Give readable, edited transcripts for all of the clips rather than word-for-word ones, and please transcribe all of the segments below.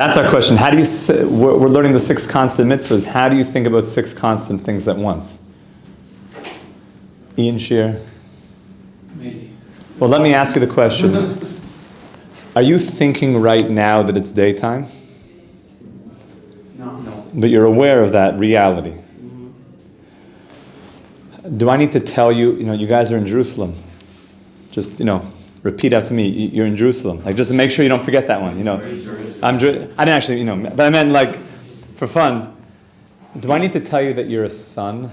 That's our question. How do you? We're learning the 6 constant mitzvahs. How do you think about 6 constant things at once? Ian Shear. Maybe. Well, let me ask you the question. Are you thinking right now that it's daytime? No. But you're aware of that reality. Do I need to tell you, you guys are in Jerusalem. Just, repeat after me. You're in Jerusalem. Like, just to make sure you don't forget that one, I didn't actually, but I meant like, for fun. Do I need to tell you that you're a son?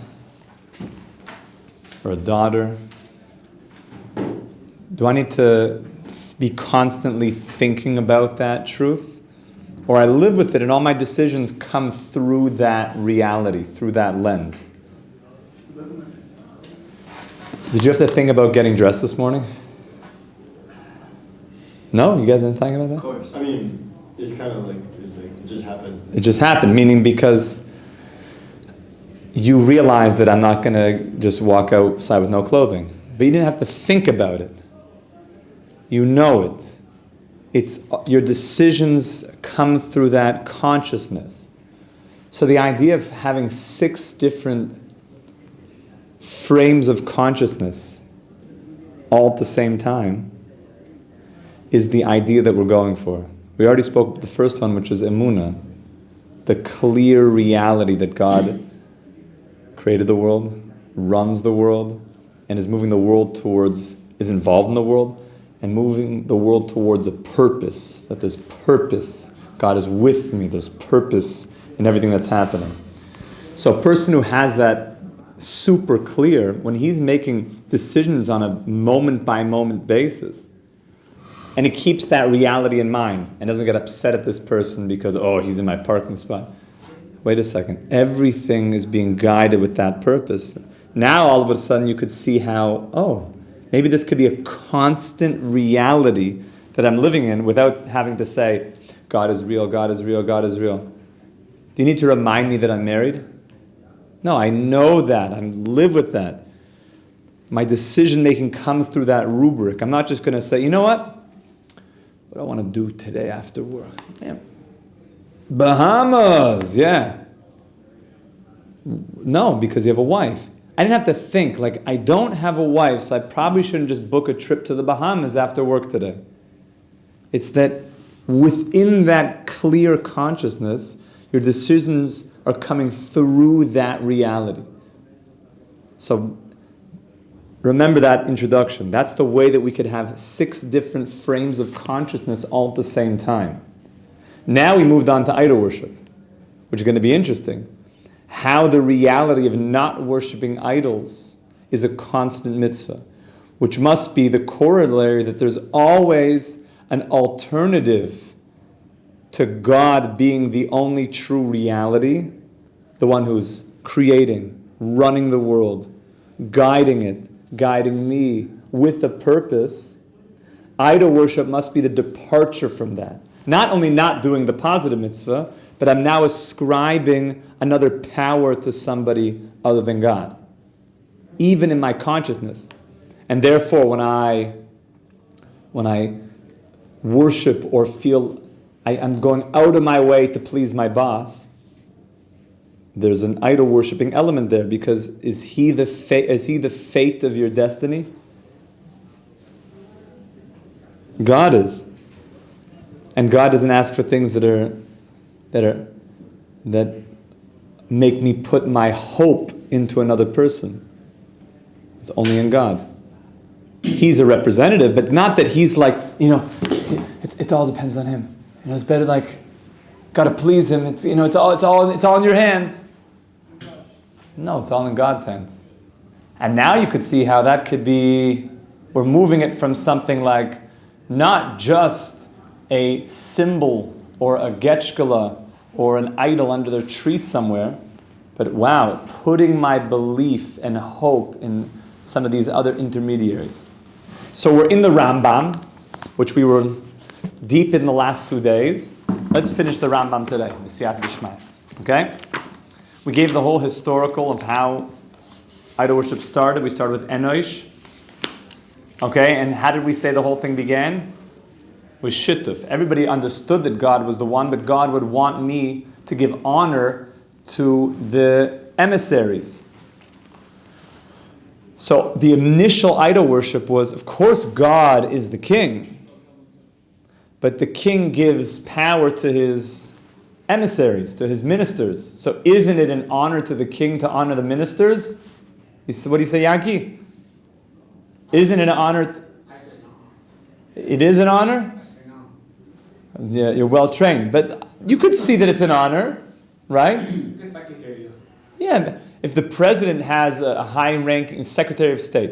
Or a daughter? Do I need to be constantly thinking about that truth? Or I live with it and all my decisions come through that reality, through that lens? Did you have to think about getting dressed this morning? No? You guys didn't think about that? Of course. I mean, it's kind of like, it just happened. It just happened, meaning because you realize that I'm not going to just walk outside with no clothing. But you didn't have to think about it. You know it. It's your decisions come through that consciousness. So the idea of having 6 different frames of consciousness all at the same time is the idea that we're going for. We already spoke about the first one, which is Emunah, the clear reality that God created the world, runs the world, and is moving the world towards, is involved in the world, and moving the world towards a purpose, that there's purpose. God is with me, there's purpose in everything that's happening. So a person who has that super clear, when he's making decisions on a moment-by-moment basis, and he keeps that reality in mind, and doesn't get upset at this person because, he's in my parking spot. Wait a second, everything is being guided with that purpose. Now all of a sudden you could see how, maybe this could be a constant reality that I'm living in without having to say, God is real, God is real, God is real. Do you need to remind me that I'm married? No, I know that. I live with that. My decision-making comes through that rubric. I'm not just going to say, you know what do I want to do today after work? Man, Bahamas, yeah. No, because you have a wife. I didn't have to think, I don't have a wife, so I probably shouldn't just book a trip to the Bahamas after work today. It's that within that clear consciousness, your decisions are coming through that reality. So remember that introduction. That's the way that we could have 6 different frames of consciousness all at the same time. Now we moved on to idol worship, which is going to be interesting. How the reality of not worshiping idols is a constant mitzvah, which must be the corollary that there's always an alternative to God being the only true reality, the one who's creating, running the world, guiding it, guiding me with a purpose. Idol worship must be the departure from that. Not only not doing the positive mitzvah, but I'm now ascribing another power to somebody other than God, even in my consciousness. And therefore, when I worship or feel I'm going out of my way to please my boss, there's an idol worshiping element there, because is he the fate of your destiny? God is. And God doesn't ask for things that make me put my hope into another person. It's only in God. He's a representative, but not that he's it all depends on him. It's better gotta please him. It's all in your hands. No, it's all in God's hands. And now you could see how that could be, we're moving it from something like not just a symbol or a getchkala or an idol under their tree somewhere, but putting my belief and hope in some of these other intermediaries. So we're in the Rambam, which we were deep in the last 2 days. Let's finish the Rambam today, B'siyat B'shmai. Okay? We gave the whole historical of how idol worship started. We started with Enosh. Okay, and how did we say the whole thing began? was shittuf. Everybody understood that God was the one, but God would want me to give honor to the emissaries. So the initial idol worship was, of course, God is the king, but the king gives power to his emissaries, to his ministers. So isn't it an honor to the king to honor the ministers? What do you say, Yankee? Isn't it an honor? I say no. It is an honor? I say no. Yeah, you're well trained. But you could see that it's an honor, right? I guess I can hear you. Yeah, if the president has a high-ranking Secretary of State.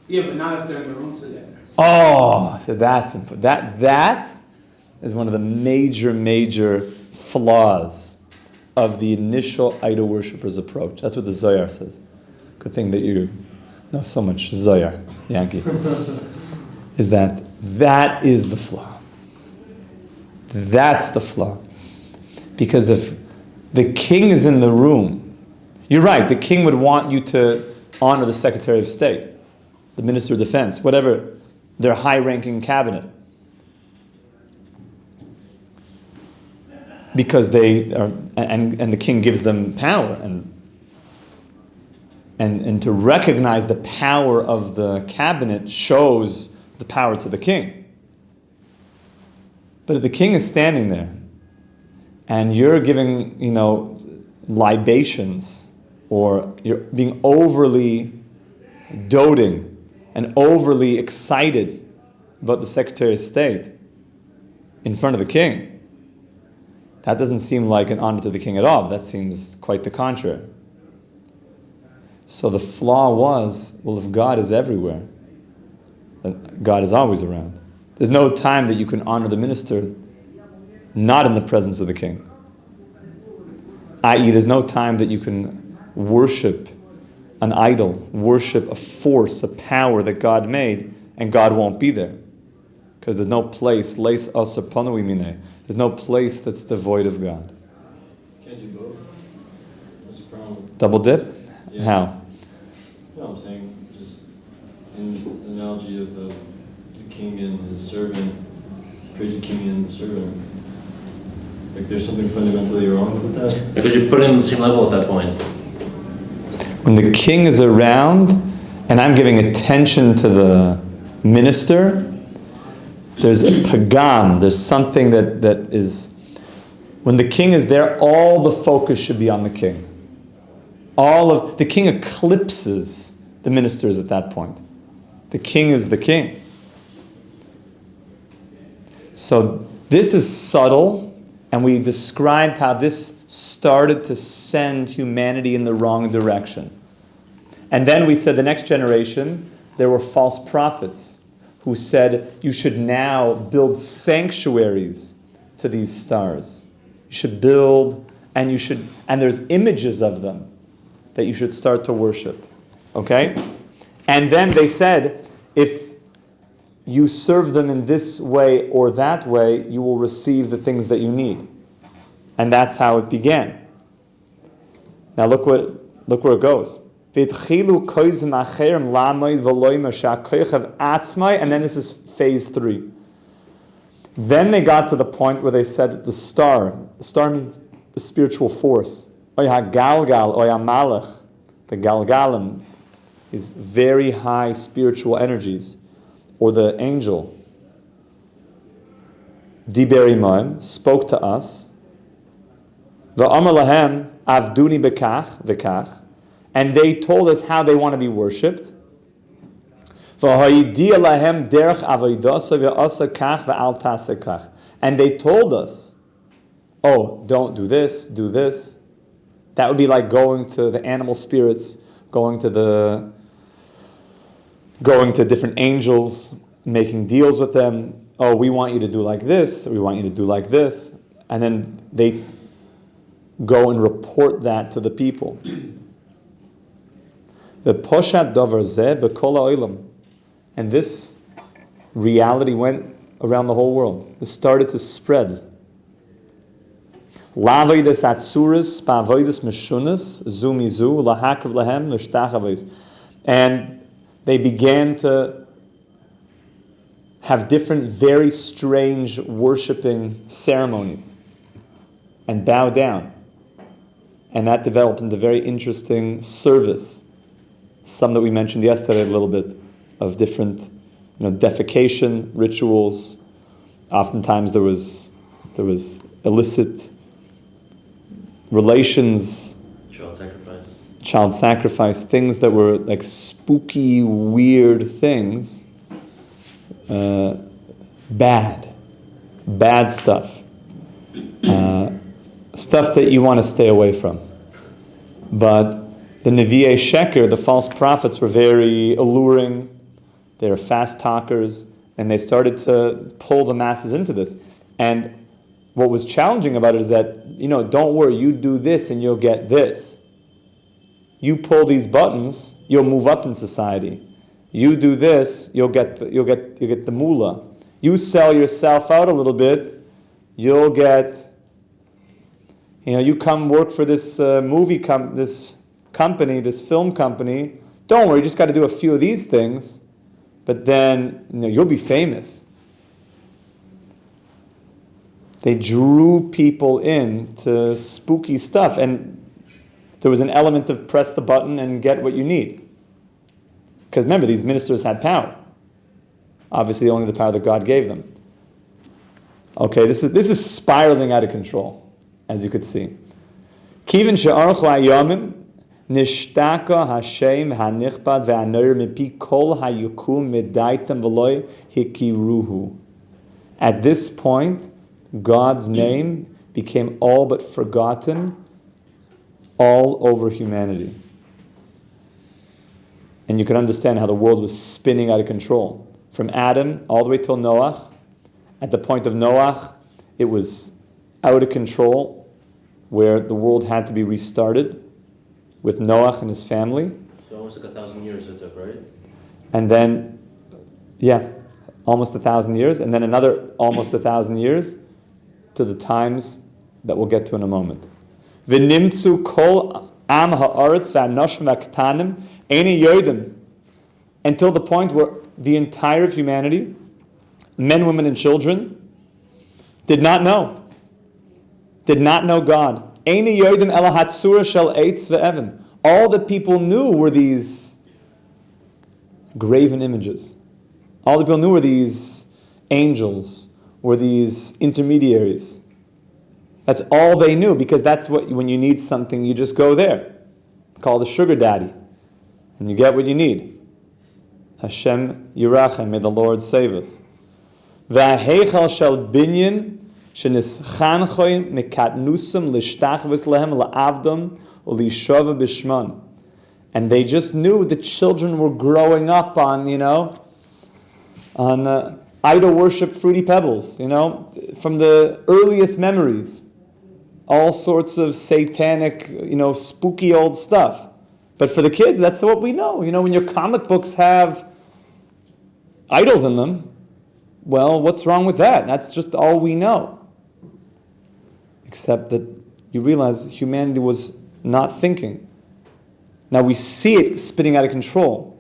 Yeah, but not if they're in the room together. Oh, so that's important. That is one of the major flaws of the initial idol worshippers' approach. That's what the Zohar says. Good thing that you know so much Zohar, Yankee. Is that is the flaw. That's the flaw. Because if the king is in the room, you're right, the king would want you to honor the Secretary of State, the Minister of Defense, whatever, their high-ranking cabinet. Because they are, and the king gives them power, and to recognize the power of the cabinet shows the power to the king. But if the king is standing there, and you're giving, libations, or you're being overly doting and overly excited about the Secretary of State in front of the king, that doesn't seem like an honor to the king at all. That seems quite the contrary. So the flaw was, well, if God is everywhere, then God is always around. There's no time that you can honor the minister not in the presence of the king. I.e., there's no time that you can worship an idol, worship a force, a power that God made, and God won't be there. Because there's no place, leis asa panui mineh. There's no place that's devoid of God. Can't do both. What's the problem? Double dip? Yeah. How? No, I'm saying just in the analogy of the king and his servant, praise the king and the servant. Like there's something fundamentally wrong with that? Because you put it in the same level at that point. When the king is around and I'm giving attention to the minister, there's a pagam, there's something that is, when the king is there, all the focus should be on the king. The king eclipses the ministers at that point. The king is the king. So this is subtle, and we described how this started to send humanity in the wrong direction. And then we said the next generation, there were false prophets who said you should now build sanctuaries to these stars. You should build, and there's images of them that you should start to worship. Okay? And then they said, if you serve them in this way or that way, you will receive the things that you need. And that's how it began. Now look where it goes. And then this is phase 3. Then they got to the point where they said that the star means the spiritual force. The Galgalim is very high spiritual energies, or the angel. Diber imam spoke to us. The Amar lahem avduni bekach v'kach, and they told us how they want to be worshipped. And they told us, oh, don't do this, do this. That would be like going to the animal spirits, going to different angels, making deals with them. Oh, we want you to do like this, we want you to do like this. And then they go and report that to the people. The poshat davar zeh b'kol ha'olam. And this reality went around the whole world. It started to spread. La'avodas atzuras pa'avodas meshunas zu mizu lahakriv lahem l'shtachavos. And they began to have different, very strange worshiping ceremonies and bow down. And that developed into very interesting service. Some that we mentioned yesterday a little bit, of different defecation rituals. Oftentimes there was illicit relations, child sacrifice, things that were like spooky, weird things. Bad stuff. Stuff that you want to stay away from. But the Nevi'ei Sheker, the false prophets, were very alluring. They were fast talkers, and they started to pull the masses into this. And what was challenging about it is that, don't worry, you do this and you'll get this. You pull these buttons, you'll move up in society. You do this, you'll get the moolah. You sell yourself out a little bit, you'll get. You come work for this this company, this film company. Don't worry, you just got to do a few of these things, but then you'll be famous. They drew people into spooky stuff, and there was an element of press the button and get what you need. Because remember, these ministers had power. Obviously, only the power that God gave them. Okay, this is spiraling out of control, as you could see. Kivin she'aruchu hayomim nishtaka Hashem hanichbad ve'anor mipi kol hayukum midaitem v'loy hikiruhu. At this point, God's name became all but forgotten all over humanity. And you can understand how the world was spinning out of control. From Adam all the way till Noach. At the point of Noach, it was out of control, where the world had to be restarted with Noach and his family. So almost like 1,000 years it took, right? And then, almost 1,000 years, and then another almost 1,000 years to the times that we'll get to in a moment. V'nimtzu kol am ha'aretz v'anoshim v'aktanim eini yodim, until the point where the entire of humanity, men, women, and children, did not know God. Eini yodim ela hatzura shel eitz ve'evan. All that people knew were these graven images. All that people knew were these angels, were these intermediaries. That's all they knew, because that's what, when you need something, you just go there. It's called a sugar daddy. And you get what you need. Hashem Yirachem, may the Lord save us. V'aheichal shel binyan shenischanchoy mekatnusam lishtachvis lehem la'avdom u'lishova bishman. And they just knew the children were growing up on idol worship, Fruity Pebbles, from the earliest memories. All sorts of satanic, spooky old stuff. But for the kids, that's what we know. When your comic books have idols in them, well, what's wrong with that? That's just all we know. Except that you realize humanity was not thinking. Now we see it spinning out of control.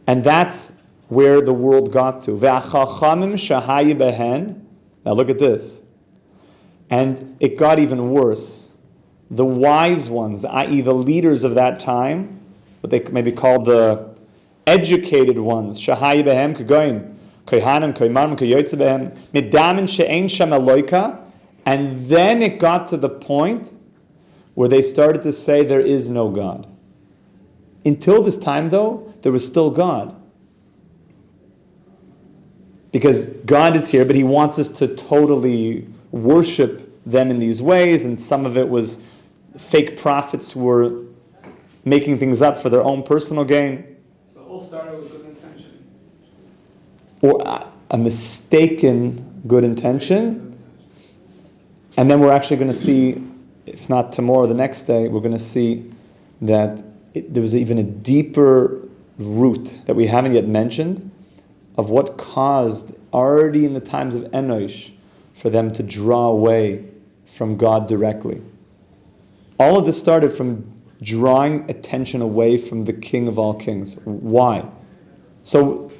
And that's where the world got to. Now look at this. And it got even worse. The wise ones, i.e. the leaders of that time, what they may be called the educated ones, Shahayi behem, Kagoyin, Kohanim, Koimarim, Koyotze behem, Midamin she'ein shem Eloika, and then it got to the point where they started to say there is no God. Until this time, though, there was still God. Because God is here, but He wants us to totally worship them in these ways, and some of it was fake prophets who were making things up for their own personal gain. So it all started with good intention. Or a mistaken good intention. And then we're actually going to see, if not tomorrow, the next day, we're going to see that there was even a deeper root that we haven't yet mentioned of what caused, already in the times of Enosh, for them to draw away from God directly. All of this started from drawing attention away from the King of all kings. Why? So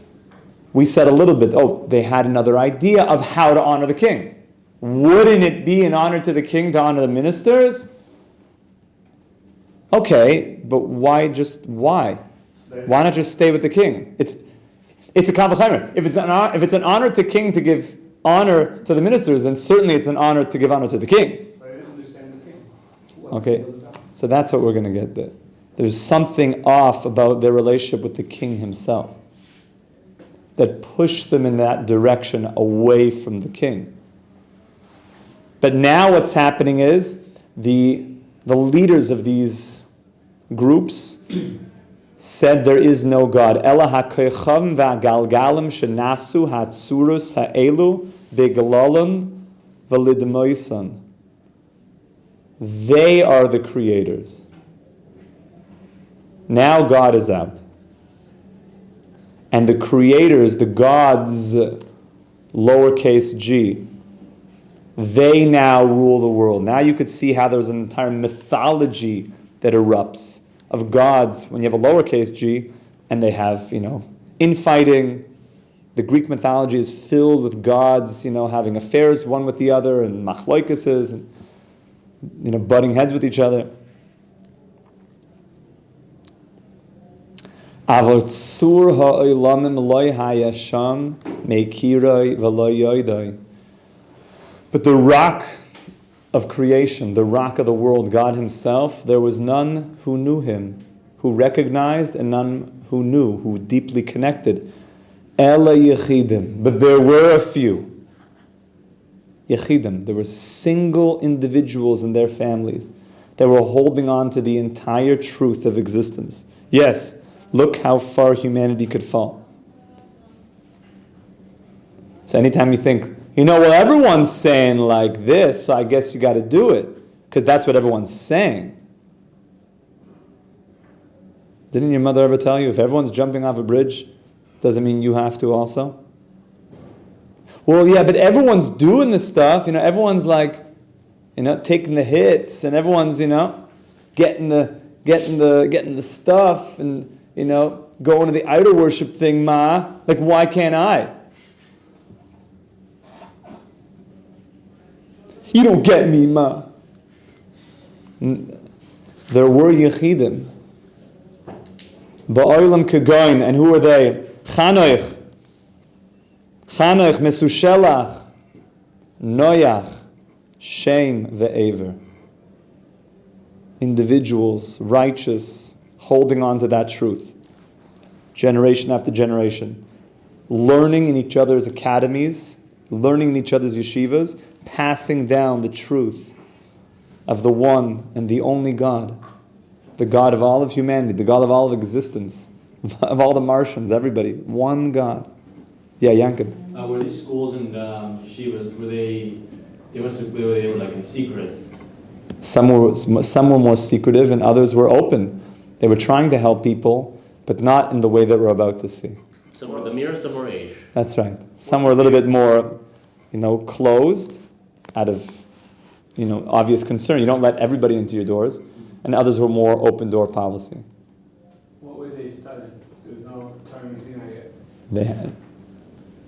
We said a little bit, they had another idea of how to honor the king. Wouldn't it be an honor to the king to honor the ministers? Okay, but why? Why not just stay with the king? It's a kavach. If it's an honor to king to give honor to the ministers, then certainly it's an honor to give honor to the king. So I didn't understand the king. Okay, so that's what we're going to get there. There's something off about their relationship with the king himself that pushed them in that direction away from the king. But now what's happening is the leaders of these groups said there is no God. Ela hakoychav va'galgalim shenasu hatsurus ha'elu begalalon v'lidmoisan. They are the creators. Now God is out. And the creators, the gods, lowercase g, they now rule the world. Now you could see how there's an entire mythology that erupts of gods when you have a lowercase g and they have, infighting. The Greek mythology is filled with gods, having affairs one with the other and machloikases and, butting heads with each other. But the rock of creation, the rock of the world, God himself, there was none who knew him, who recognized, and none who knew, who deeply connected. Ela yechidim. But there were a few. Yechidim. There were single individuals and their families that were holding on to the entire truth of existence. Yes, look how far humanity could fall. So anytime you think, everyone's saying like this, so I guess you got to do it, because that's what everyone's saying. Didn't your mother ever tell you, if everyone's jumping off a bridge, doesn't mean you have to also? Well, yeah, but everyone's doing this stuff, everyone's like, taking the hits, and everyone's, getting the stuff, and, going to the idol worship thing, ma. Like, why can't I? You don't get me, ma. There were Yechidim. Ba'olam kegoin, and who are they? Chanoich, Mesushelach, Noach, Shem, ve'ever. Individuals, righteous, holding on to that truth. Generation after generation. Learning in each other's academies, learning in each other's yeshivas, passing down the truth of the one and the only God, the God of all of humanity, the God of all of existence, of all the Martians, everybody, one God. Yeah, Yankin. Were these schools and yeshivas, they were like in secret? Some were more secretive and others were open. They were trying to help people, but not in the way that we're about to see. Some were the mirror, some were Aish. That's right. Some were a little bit more, closed out of, obvious concern. You don't let everybody into your doors. And others were more open door policy. What were they studying? There was no Torah Mizina yet. They had.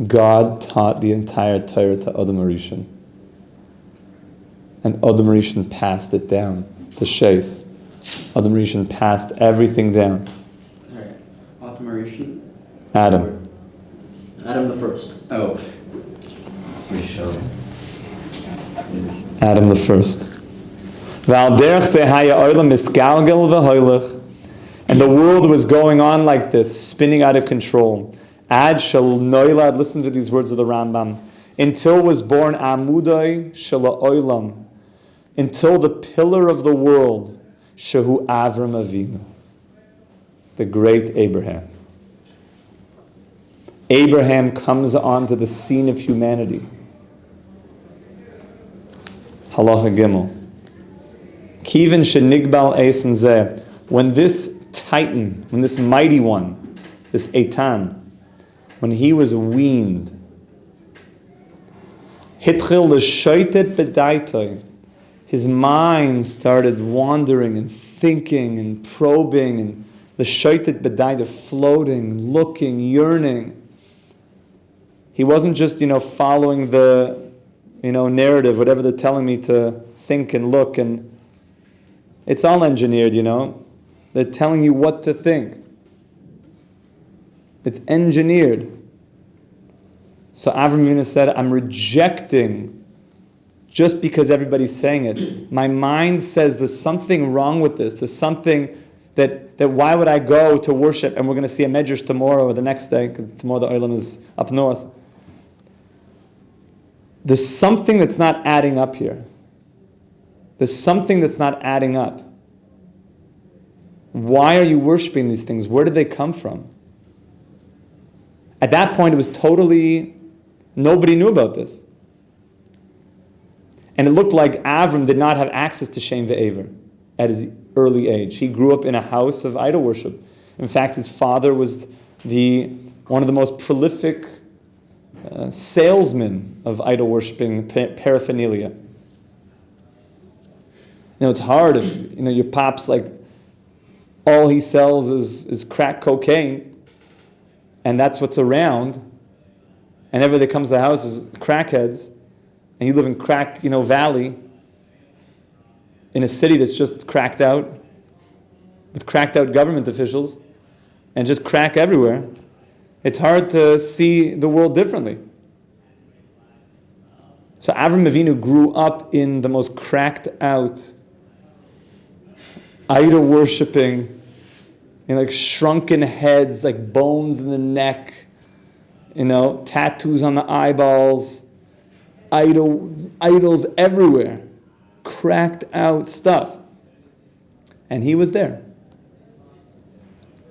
God taught the entire Torah to Adam Rishon. And Adam Rishon passed it down to Sheis. Adam Rishon passed everything down. Sorry, Adam Rishon? Adam. Adam the first. Oh. Rishon. Adam the first. And the world was going on like this, spinning out of control. Ad shel noilad, listen to these words of the Rambam. Until was born Amudai shel oilam, until the pillar of the world, Shehu Avraham Avinu, the great Abraham. Abraham comes onto the scene of humanity. Halacha Gimel. Kivin shenigbal eisen zeh. When this titan, when this mighty one, this Eitan, when he was weaned, hitchil l'shoitet b'daitoi, his mind started wandering and thinking and probing, and the shoitet b'daitoi, floating, looking, yearning. He wasn't just, following the, narrative, whatever they're telling me to think and look, and it's all engineered, They're telling you what to think. It's engineered. So Avraham Avinu said, I'm rejecting just because everybody's saying it. My mind says there's something wrong with this. There's something that why would I go to worship? And we're going to see a medrash tomorrow or the next day, because tomorrow the Olam is up north. There's something that's not adding up here. There's something that's not adding up. Why are you worshiping these things? Where did they come from? At that point, it was totally, nobody knew about this. And it looked like Avram did not have access to Shem ve'ever at his early age. He grew up in a house of idol worship. In fact, his father was one of the most prolific salesmen of idol worshiping paraphernalia. It's hard if your pop's like, all he sells is crack cocaine, and that's what's around, and everybody that comes to the house is crackheads, and you live in crack, valley, in a city that's just cracked out, with cracked out government officials, and just crack everywhere. It's hard to see the world differently. So Avraham Avinu grew up in the most cracked out, idol worshipping, like shrunken heads, like bones in the neck, tattoos on the eyeballs, idols everywhere, cracked out stuff. And he was there.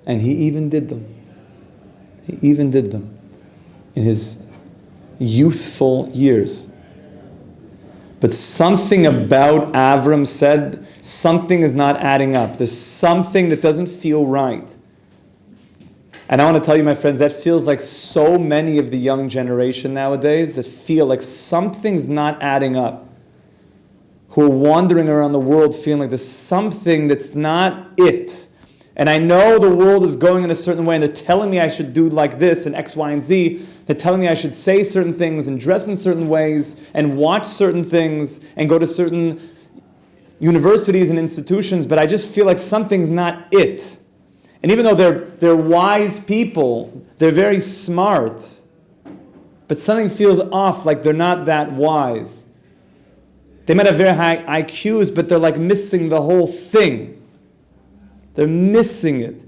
And he even did them. He even did them in his youthful years. But something about Avram said, something is not adding up. There's something that doesn't feel right. And I want to tell you, my friends, that feels like so many of the young generation nowadays that feel like something's not adding up. Who are wandering around the world feeling like there's something that's not it. And I know the world is going in a certain way, and they're telling me I should do like this and X, Y, and Z. They're telling me I should say certain things and dress in certain ways and watch certain things and go to certain universities and institutions, but I just feel like something's not it. And even though they're wise people, they're very smart, but something feels off, like they're not that wise. They might have very high IQs, but they're like missing the whole thing. They're missing it.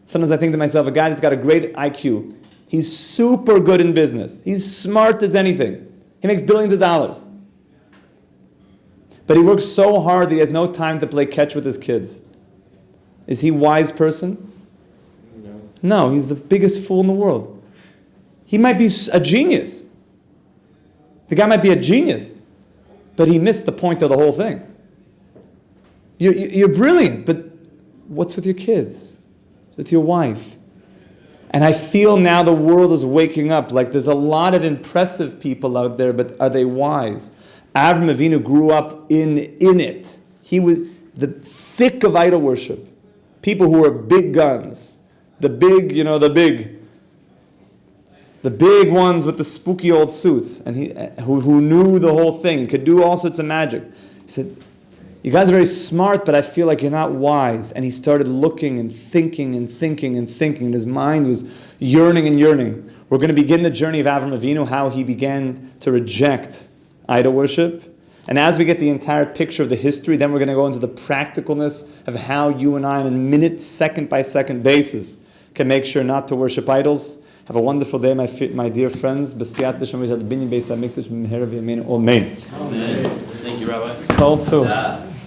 Sometimes I think to myself, a guy that's got a great IQ, he's super good in business. He's smart as anything. He makes billions of dollars. But he works so hard that he has no time to play catch with his kids. Is he a wise person? No, he's the biggest fool in the world. He might be a genius. The guy might be a genius, but he missed the point of the whole thing. You're brilliant, but what's with your kids? What's with your wife? And I feel now the world is waking up. Like there's a lot of impressive people out there, but are they wise? Avraham Avinu grew up in it. He was the thick of idol worship. People who were big guns. The big ones with the spooky old suits. And who knew the whole thing. He could do all sorts of magic. He said, you guys are very smart, but I feel like you're not wise. And he started looking and thinking and thinking and thinking. And his mind was yearning and yearning. We're going to begin the journey of Avraham Avinu, how he began to reject idol worship. And as we get the entire picture of the history, then we're going to go into the practicalness of how you and I, on a minute, second by second basis, can make sure not to worship idols. Have a wonderful day, my dear friends. Amen. Thank you, Rabbi. Call too.